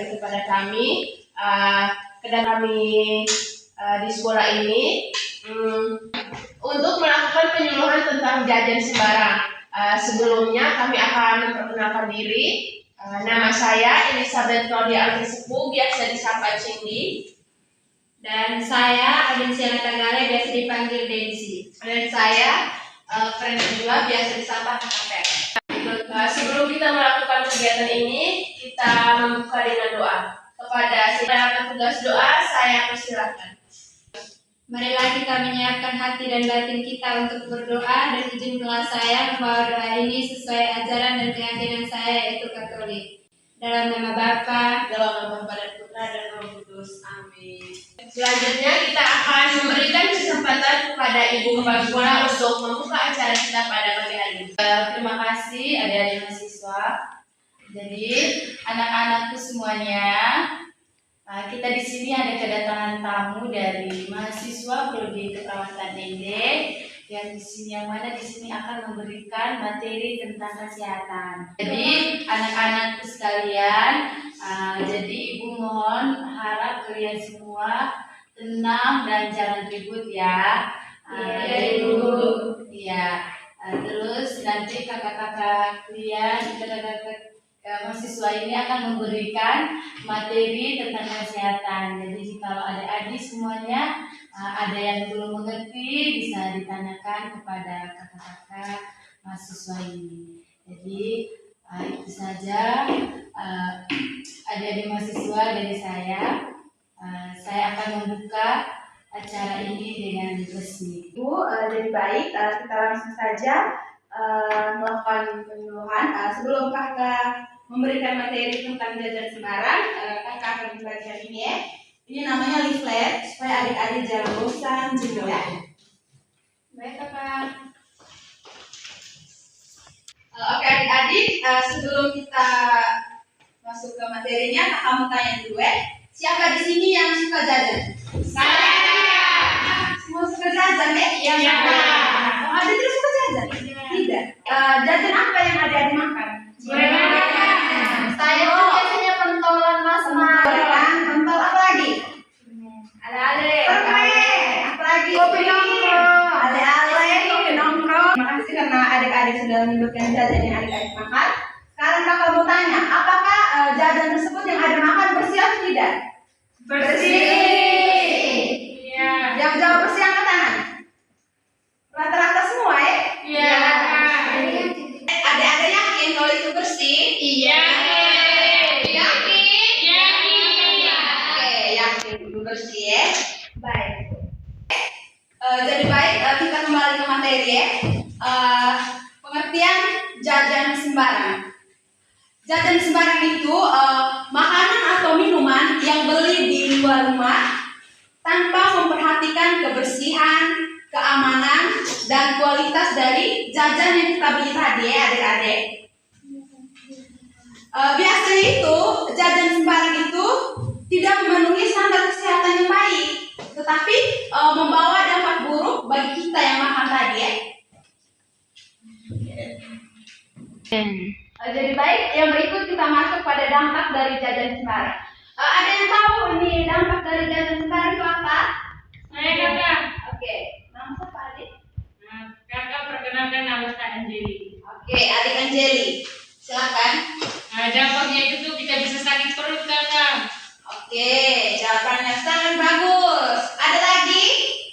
berikan kepada kami kepada kami di sekolah ini untuk melakukan penyuluhan tentang jajan sembarang. Sebelumnya kami akan memperkenalkan diri. Nama saya Elizabeth Claudia Alkisepu, biasa disapa Cindy. Dan saya Adensiana Tagale, biasa dipanggil Densi. Dan saya Frenda juga, biasa disapa Kakak. Sebelum kita melakukan kegiatan ini, kita membuka dengan doa. Kepada siapa tugas doa, saya persilakan. Marilah kita menyiapkan hati dan batin kita untuk berdoa, dan izinkanlah saya membawa doa ini sesuai ajaran dan keyakinan saya, yaitu Katolik. Dalam nama Bapa, dalam nama Bapa dan Putra dan Roh Kudus. Amin. Selanjutnya kita akan memberikan kesempatan kepada Ibu Kepala Sekolah untuk membuka acara kita pada pagi hari ini. Terima kasih adik-adik mahasiswa. Jadi anak-anakku semuanya, kita di sini ada kedatangan tamu dari mahasiswa Prodi Keperawatan ND yang mana di sini akan memberikan materi tentang kesehatan. Jadi anak-anakku sekalian, jadi Ibu mohon harap kalian semua tenang dan jangan ribut ya. Ibu. Ya. Terus nanti kakak-kakak kalian, kakak-kakak mahasiswa ini akan memberikan materi tentang kesehatan. Jadi kalau adik-adik semuanya ada yang belum mengerti, bisa ditanyakan kepada kakak-kakak mahasiswa ini. Jadi itu saja adik-adik mahasiswa dari saya. Saya akan membuka acara ini dengan resmi. Bu, jadi baik, kita langsung saja melakukan penyuluhan. Sebelum kakak memberikan materi tentang jajan sembarang, kakak akan membagikan ini ya. Ini namanya leaflet, supaya adik-adik jangan bosan juga ya. Baik kakak. Oke adik-adik, sebelum kita masuk ke materinya, kakak mau tanya dulu ya. Siapa di sini yang suka jajan? Saya. Semua suka jajan ya? Iya. Oh, adik terus suka jajan? Tidak. Jajan apa yang adik-adik makan? Saya tuh biasanya pentolan mas-mas. Pentol apa lagi? Ale-ale. Permen. Apa lagi? Kopi nongkrong. Ale-ale, kopi nongkrong. Terima kasih karena adik-adik sudah menyebutkan jajan yang adik-adik makan. Sekarang kakak mau tanya, apakah jajan tersebut yang adik makan bersih atau tidak? Bersih. Iya. Yang jawab bersih angkat tangan. Rata-rata semua ya? Iya. Adik-adik yakin kalau itu bersih? Iya. Bersih ya. Baik. Jadi baik, kita kembali ke materi ya. Pengertian jajan sembarang. Jajan sembarang itu makanan atau minuman yang beli di luar rumah tanpa memperhatikan kebersihan, keamanan, dan kualitas dari jajan yang kita beli tadi ya adik-adik. Biasanya itu jajan sembarang itu tidak memenuhi standar kesehatan yang baik, tetapi membawa dampak buruk bagi kita yang makan tadi ya. Jadi baik, yang berikut kita masuk pada dampak dari jajan sembarang. Ada yang tahu ini dampak dari jajan sembarang itu apa? Saya kakak. Oke, nama siapa adik? Kakak perkenalkan nama saya Anjeli. Oke, adik Anjeli, silakan. Dampaknya itu tuh kita bisa sakit perut kakak. Oke, jawabannya sangat bagus. Ada lagi?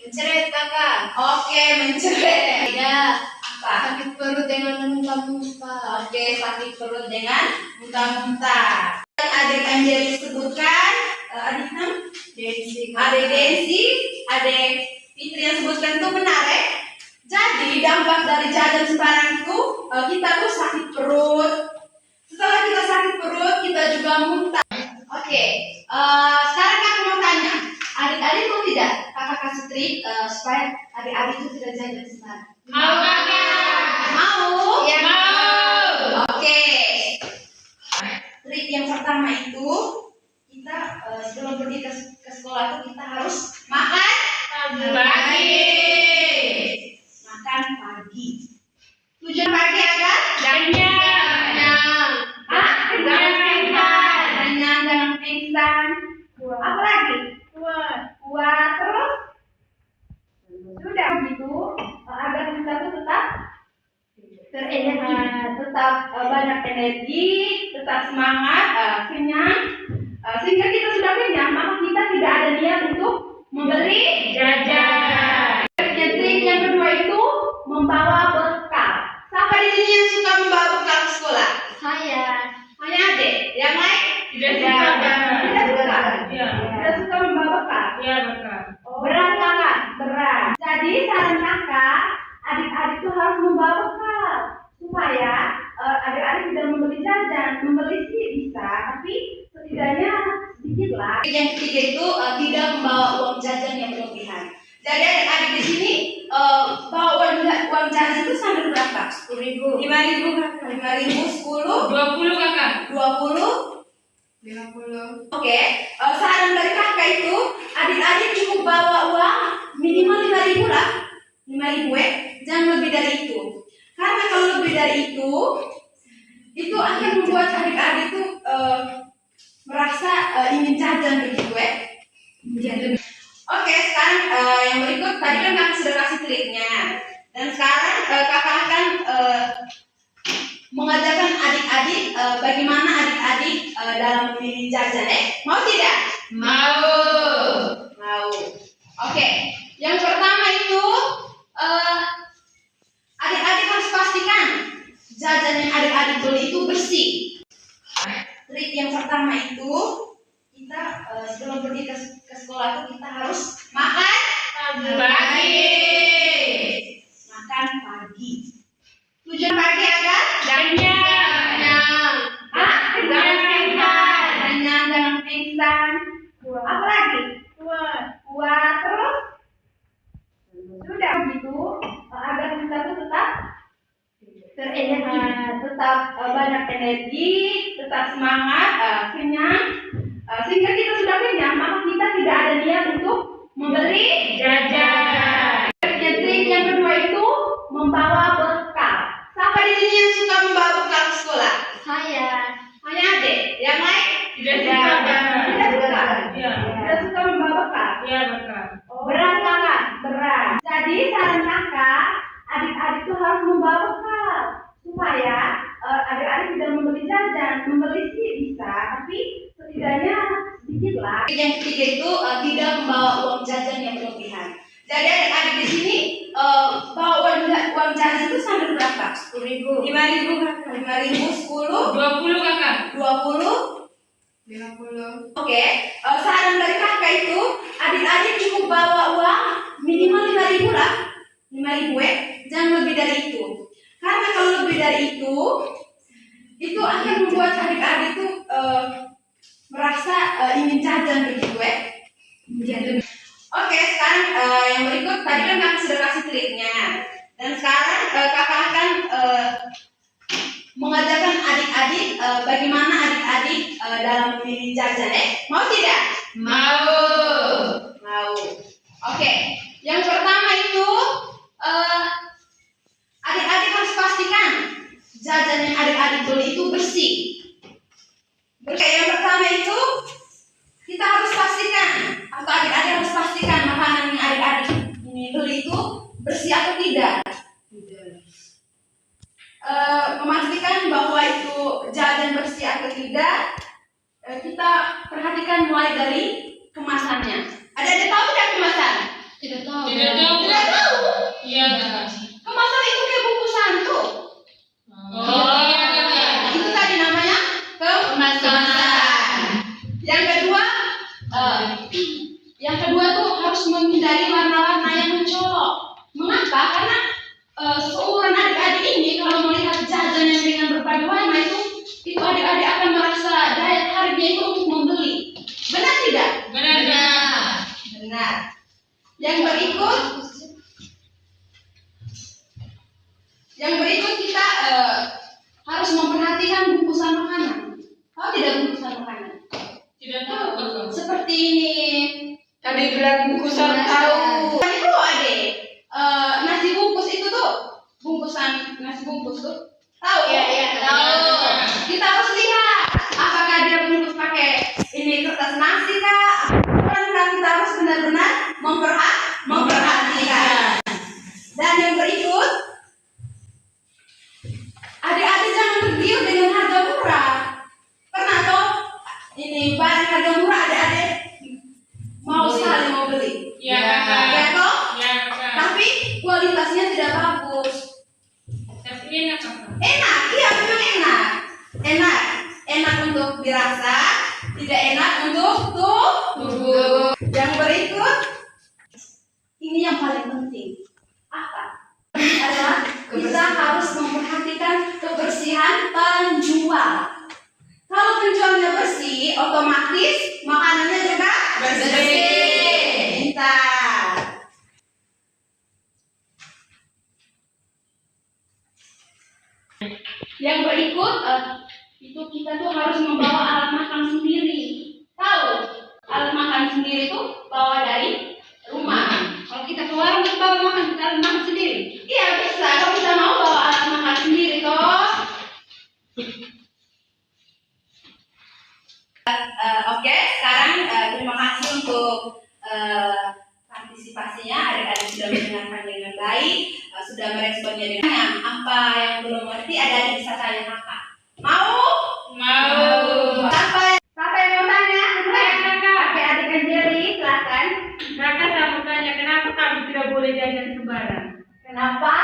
Mencret kakak. Oke, mencret. Ya. Apa? Sakit perut dengan muntah-muntah. Oke, sakit perut dengan muntah-muntah. Yang adik Anjeli sebutkan, adik Densi. adik Densi, adik Fitri yang sebutkan itu benar ya? Jadi dampak dari jajan sembarang itu kita tuh sakit perut. Setelah kita sakit perut, kita juga muntah. Oke, sekarang kakak mau tanya, adik-adik mau tidak kakak kasih trik supaya adik-adik itu tidak jajan sembarang? Mau kakak. Mau? Ya mau. Oke. Trik yang pertama itu kita sebelum pergi ke sekolah itu kita harus makan Pagi. Makan pagi. Tujuan pagi agar Kenyang. kenyang. Jangan pingsan. Apa lagi? Kuat terus. Sudah begitu agar kita tuh tetap tetap banyak energi, tetap semangat, kenyang. Sehingga kita sudah kenyang, maka kita tidak ada niat untuk membeli jajan. Trik yang kedua itu membawa bekal. Siapa di sini yang suka membawa bekal ke sekolah? Saya. Hanya adik. Yang lain? Tidak suka. Tidak suka. Iya. Tidak suka membawa bekal. Iya, betul. Berat kakak, berat. Jadi saran kakak, adik-adik itu harus membawa bekal supaya adik-adik tidak membeli jajan. Membeli sih bisa, tapi setidaknya sedikit lah. Yang ketiga itu tidak membawa uang jajan yang berlebihan. Jadi adik-adik di sini bawa uang jajan itu sampai berapa? 10.000. 5.000, 10, 20 kakak. 20. 50. Oke, saran dari kakak itu adik-adik cukup bawa uang minimal 5.000 lah, 5.000 jangan lebih dari itu. Karena kalau lebih dari itu akan membuat adik-adik itu merasa ingin jajan begitu Oke, sekarang yang berikut tadi kan kakak sudah kasih triknya, dan sekarang kakak akan mengajarkan adik-adik bagaimana adik-adik dalam memilih jajan. Mau tidak? Mau. Mau. Oke. Yang pertama itu adik-adik harus pastikan jajan yang adik-adik beli itu bersih. Trik yang pertama itu kita sebelum pergi ke sekolah itu kita harus makan Pagi. Makan pagi. Tujuan pagi agar Kenyang. jangan pingsan. Apa lagi? Kuat terus. Sudah begitu agar kita tuh tetap tetap banyak energi, tetap semangat, kenyang. Sehingga kita sudah kenyang, maka kita tidak ada niat untuk membeli Jajan. Trik yang kedua itu membawa bekal. Siapa di sini yang suka membawa bekal ke sekolah? Saya. Hanya adik. Yang lain? Tidak suka. Tidak suka. Iya. Tidak suka membawa bekal. Iya, betul. Berat kakak, berat. Jadi saran kakak, adik-adik itu harus membawa bekal supaya adik-adik tidak membeli jajan. Membeli sih bisa, tapi setidaknya sedikit lah. Yang ketiga itu tidak membawa uang jajan yang berlebihan. Jadi adik-adik di sini bawa uang jajan itu sampai berapa? 10.000. 5.000, 10, 20 kakak. 20. 50. Oke, saran dari kakak itu adik-adik cukup bawa uang minimal 5.000 lah, 5.000 jangan lebih dari itu. Karena kalau lebih dari itu akan membuat adik-adik itu merasa ingin jajan begitu Oke, sekarang yang berikut tadi kan kakak sudah kasih triknya, dan sekarang kakak akan mengajarkan adik-adik bagaimana adik-adik dalam memilih jajan. Mau tidak? Mau. Mau. Oke. Yang pertama itu adik-adik harus pastikan jajan yang adik-adik beli itu bersih. Oke, yang pertama itu kita harus pastikan atau adik-adik harus pastikan makanan yang adik-adik ini beli itu bersih atau tidak. Memastikan bahwa itu jajan bersih atau tidak, kita perhatikan mulai dari kemasannya. Ada tahu tidak kemasan? Tidak tahu. Tidak tahu. Tidak tahu. Iya, kakak. Kemasan itu kayak bungkusan tuh. Oh, iya, kakak. Itu tadi namanya kemasan. Yang kedua tuh harus menghindari warna-warna yang mencolok. Mengapa? Karena seumuran adik-adik ini kalau melihat jajan yang dengan berbagai warna itu adik-adik akan merasa daya tariknya itu untuk membeli. Benar tidak? Benar. Benar. Yang berikut kita harus memperhatikan bungkusan makanan. Tahu tidak bungkusan makanan? Tidak tahu, kakak. Seperti ini. Tadi bilang bungkusan tahu. Itu adik. Nasi bungkus itu tuh bungkusan nasi bungkus tuh. Tahu? Iya, tahu. Kita harus lihat apakah dia bungkus pakai ini barang harga murah adik-adik mau sekali mau beli. Ya, Ya. Kakak. Ya toh? Ya, Kakak. Tapi kualitasnya tidak bagus. Tapi enak, Kakak. Enak, iya memang enak. Enak untuk dirasa, tidak enak untuk tubuh. Yang berikut, ini yang paling penting. Apa? Adalah kita harus memperhatikan kebersihan penjual. Kalau penjualnya bersih, otomatis makanannya juga bersih. Pintar. Yang berikut itu kita tuh harus membawa alat makan sendiri. Tahu? Alat makan sendiri itu bawa dari rumah. Kalau kita ke warung kita bawa makan, kita harus makan sendiri. Iya bisa. Kalau kita mau bawa alat makan sendiri toh. Oke, sekarang terima kasih untuk partisipasinya. Adik-adik sudah mendengarkan dengan baik, sudah meresponnya dengan apa yang belum ngerti. Adik-adik bisa tanya kakak. Mau? Mau. Siapa yang mau tanya? Oke, adik Anjeli, silakan. Kakak saya mau tanya, kenapa kami tidak boleh jajan sembarang? Kenapa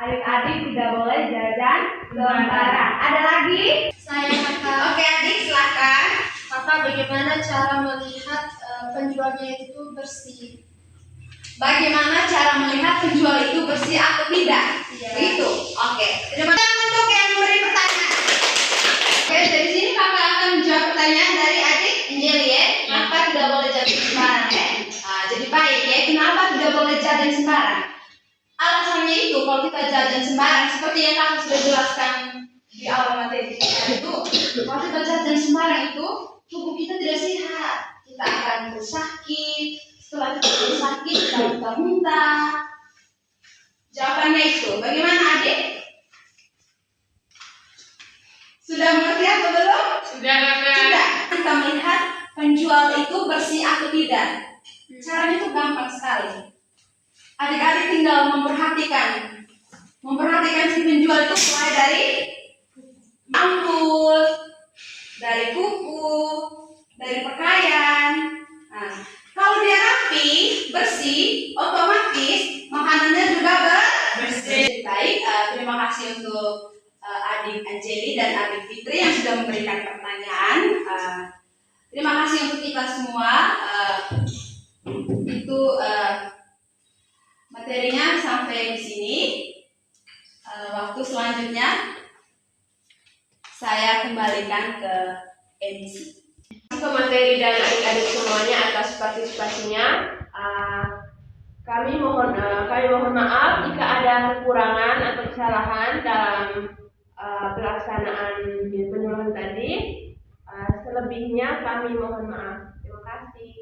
adik-adik tidak boleh jajan sembarang? Ada lagi? Saya kakak. Oke, adik silakan. Kakak, bagaimana cara melihat penjualnya itu bersih? Bagaimana cara melihat penjual itu bersih atau tidak? Iya. Itu. Oke. Terima kasih untuk yang memberi pertanyaan. Oke, dari sini kakak akan menjawab pertanyaan dari adik Anjeli ya. Kenapa tidak boleh jajan sembarang ya? Nah, jadi baik ya. Kenapa tidak boleh jajan sembarang? Alasannya itu kalau kita jajan sembarang seperti yang kakak sudah jelaskan di awal materi kita itu, kalau kita jajan sembarang itu tubuh kita tidak sehat. Kita akan bersakit. Setelah kita sakit, kita muntah-muntah. Jawabannya itu. Bagaimana adik? Sudah mengerti atau belum? Sudah, Kakak. Sudah. Kita melihat penjual itu bersih atau tidak. Caranya itu gampang sekali. Adik-adik tinggal memperhatikan si penjual itu mulai dari ampul, dari kuku, dari pakaian. Nah, kalau dia rapi, bersih, otomatis makanannya juga bersih. Baik, terima kasih untuk adik Anjeli dan adik Fitri yang sudah memberikan pertanyaan. Terima kasih untuk kita semua. Itu materinya sampai di sini. Waktu selanjutnya saya kembalikan ke MC. Ke materi dan adik-adik semuanya atas partisipasinya. Kami mohon maaf jika ada kekurangan atau kesalahan dalam pelaksanaan penyuluhan tadi. Selebihnya kami mohon maaf. Terima kasih.